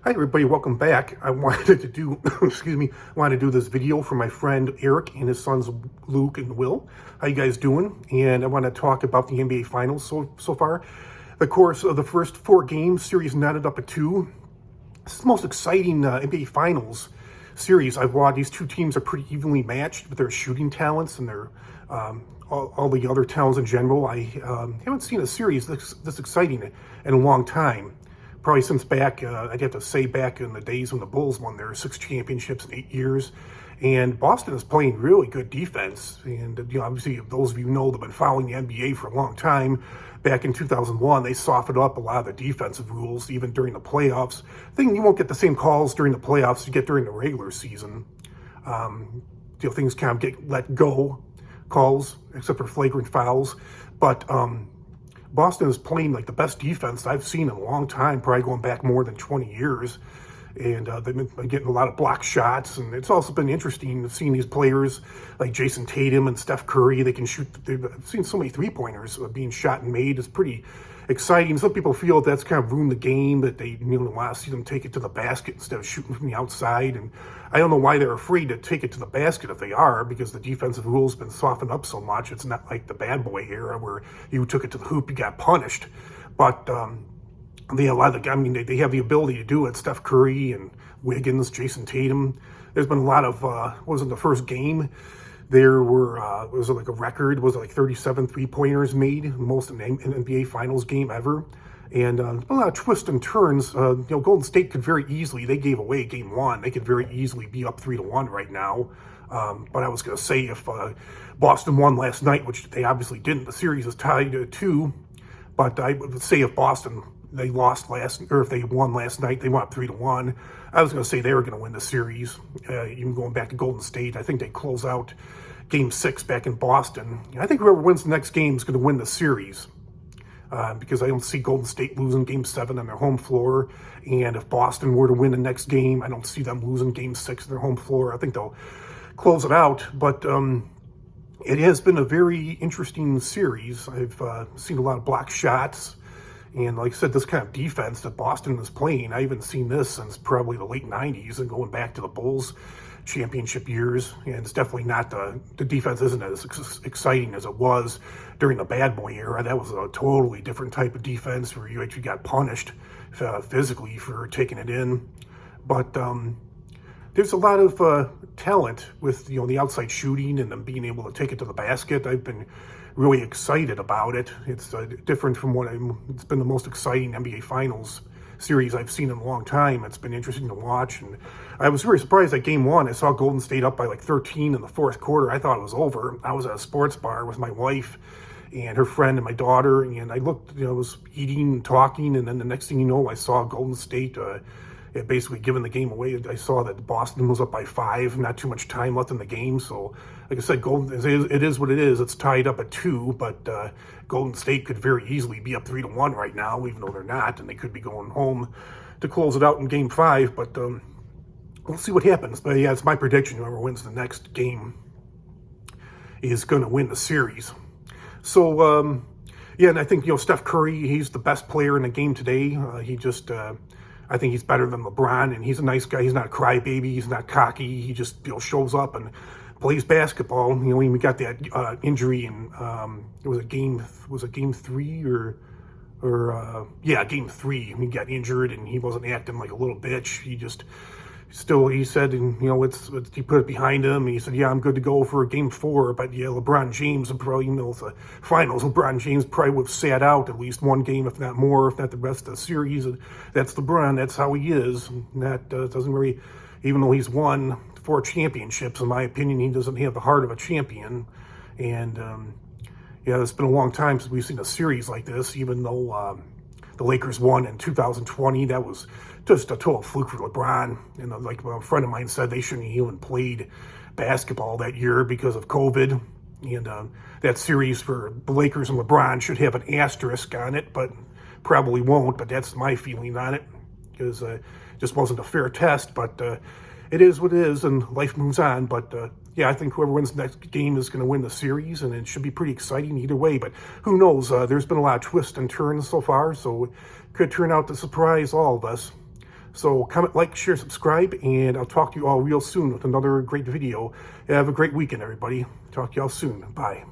Hi everybody, welcome back. I wanted to do, wanted to do this video for my friend Eric and his sons Luke and Will. How you guys doing? And I want to talk about the NBA Finals so far. The course of the first 4 games, series netted up at 2. This is the most exciting NBA Finals series I've watched. These two teams are pretty evenly matched with their shooting talents and their all the other talents in general. I haven't seen a series this exciting in a long time. Probably since back, I'd have to say back in the days when the Bulls won their 6 championships in 8 years. And Boston is playing really good defense. And obviously, those of you know that have been following the NBA for a long time. Back in 2001, they softened up a lot of the defensive rules, even during the playoffs. I think you won't get the same calls during the playoffs you get during the regular season. Things kind of get let go, calls, except for flagrant fouls. But Boston is playing like the best defense I've seen in a long time, probably going back more than 20 years. And they've been getting a lot of block shots. And it's also been interesting seeing these players like Jason Tatum and Steph Curry. They can shoot. I've seen so many three-pointers being shot and made. It's pretty exciting. Some people feel that's kind of ruined the game, that they want to see them take it to the basket instead of shooting from the outside. And I don't know why they're afraid to take it to the basket if they are, because the defensive rules have been softened up so much. It's not like the bad boy era where you took it to the hoop, you got punished. But they have they have the ability to do it. Steph Curry and Wiggins, Jason Tatum. There's been a lot of, wasn't the first game, there were, was it like a record? Was it like 37 three-pointers made, most in an NBA Finals game ever? And a lot of twists and turns. Golden State could very easily, they gave away game 1. They could very easily be up 3-1 right now. But I was going to say if Boston won last night, which they obviously didn't, the series is tied at 2. But I would say if Boston, they lost if they won last night, they went up 3-1. I was going to say they were going to win the series. Even going back to Golden State, I think they close out Game 6 back in Boston. I think whoever wins the next game is going to win the series, because I don't see Golden State losing Game 7 on their home floor. And if Boston were to win the next game, I don't see them losing Game 6 on their home floor. I think they'll close it out. But it has been a very interesting series. I've seen a lot of block shots. And like I said, this kind of defense that Boston is playing, I haven't seen this since probably the late 90s and going back to the Bulls championship years. And it's definitely not the defense isn't as exciting as it was during the bad boy era. That was a totally different type of defense where you actually got punished physically for taking it in. But there's a lot of talent with the outside shooting and them being able to take it to the basket. I've been really excited about it. It's different from it's been the most exciting NBA Finals series I've seen in a long time. It's been interesting to watch, and I was very surprised at Game 1. I saw Golden State up by like 13 in the 4th quarter. I thought it was over. I was at a sports bar with my wife and her friend and my daughter, and I looked, I was eating and talking, and then the next thing you know, I saw Golden State it basically given the game away. I saw that Boston was up by 5, not too much time left in the game. So, like I said, it is what it is. It's tied up at 2, but Golden State could very easily be up 3-1 right now, even though they're not, and they could be going home to close it out in Game 5. But we'll see what happens. But yeah, it's my prediction. Whoever wins the next game is going to win the series. So, yeah, and I think, Steph Curry, he's the best player in the game today. I think he's better than LeBron, and he's a nice guy. He's not a crybaby. He's not cocky. He just shows up and plays basketball. When we got that injury in it was a game 3 or game 3. He got injured and he wasn't acting like a little bitch. He said, and he put it behind him. And he said, yeah, I'm good to go for Game 4. But yeah, LeBron James would probably, the finals, LeBron James probably would have sat out at least one game, if not more, if not the rest of the series. That's LeBron. That's how he is. And that doesn't really, even though he's won 4 championships, in my opinion, he doesn't have the heart of a champion. And yeah, it's been a long time since we've seen a series like this, even though the Lakers won in 2020. That was just a total fluke for LeBron. And like a friend of mine said, they shouldn't even played basketball that year because of COVID. And that series for the Lakers and LeBron should have an asterisk on it, but probably won't. But that's my feeling on it, because it just wasn't a fair test. But it is what it is, and life moves on. But yeah, I think whoever wins the next game is going to win the series, and it should be pretty exciting either way. But who knows? There's been a lot of twists and turns so far, so it could turn out to surprise all of us. So comment, like, share, subscribe, and I'll talk to you all real soon with another great video. Have a great weekend, everybody. Talk to y'all soon. Bye.